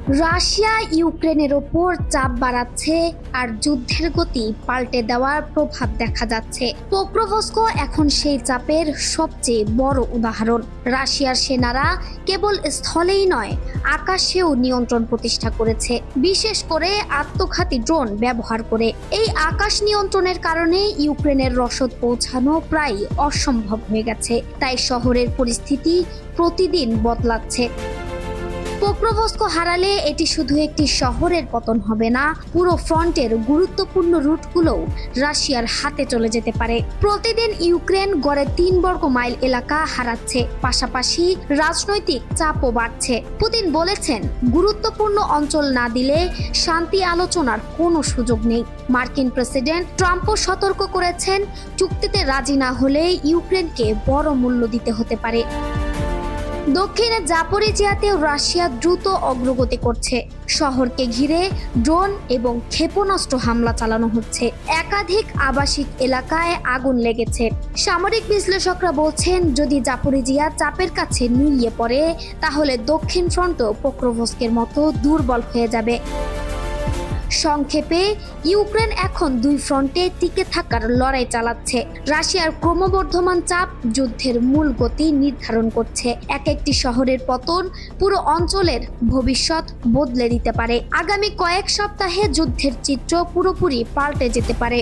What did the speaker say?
Russia ইউক্রেনের ওপর চাপ বাড়াচ্ছে আর যুদ্ধের গতি পাল্টে দেওয়ার প্রভাব দেখা যাচ্ছে। পোক্রোভস্ক এখন সেই চাপের সবচেয়ে বড় উদাহরণ। রাশিয়ার সেনারা কেবল স্থলেই নয়, আকাশেও নিয়ন্ত্রণ প্রতিষ্ঠা করেছে, বিশেষ করে আত্মঘাতী ড্রোন ব্যবহার করে। এই আকাশ নিয়ন্ত্রণের কারণে ইউক্রেনের রসদ পৌঁছানো প্রায় অসম্ভব হয়ে গেছে। তাই শহরের পরিস্থিতি প্রতিদিন বদলাচ্ছে। পোক্রোভস্ক হারালে এটি শুধু একটি শহরের পতন হবে না, পুরো ফ্রন্টের গুরুত্বপূর্ণ রুটগুলোও রাশিয়ার হাতে চলে যেতে পারে। প্রতিদিন ইউক্রেন গড়ে 3 বর্গ মাইল এলাকা হারাচ্ছে, পাশাপাশি রাজনৈতিক চাপও বাড়ছে। পুতিন বলেছেন, গুরুত্বপূর্ণ অঞ্চল না দিলে শান্তি আলোচনার কোনো সুযোগ নেই। মার্কিন প্রেসিডেন্ট ট্রাম্পও সতর্ক করেছেন, চুক্তিতে রাজি না হলে ইউক্রেনকে বড় মূল্য দিতে হতে পারে। দক্ষিণে জাপোরিজিয়াতেও রাশিয়া দ্রুত অগ্রগতি করছে। শহরকে ঘিরে ড্রোন এবং ক্ষেপণাস্ত্র হামলা চালানো হচ্ছে। একাধিক আবাসিক এলাকায় আগুন লেগেছে। সামরিক বিশ্লেষকরা বলছেন, যদি জাপোরিজিয়া চাপের কাছে নুইয়ে পড়ে, তাহলে দক্ষিণ ফ্রন্টও পোক্রোভস্কের মতো দুর্বল হয়ে যাবে। সংক্ষেপে, ইউক্রেন এখন 2 ফ্রন্টে টিকে থাকার লড়াই চালাচ্ছে। রাশিয়ার ক্রমবর্ধমান চাপ যুদ্ধের মূল গতি নির্ধারণ করছে। একটি শহরের পতন পুরো অঞ্চলের ভবিষ্যৎ বদলে দিতে পারে। আগামী কয়েক সপ্তাহে যুদ্ধের চিত্র পুরোপুরি পাল্টে যেতে পারে।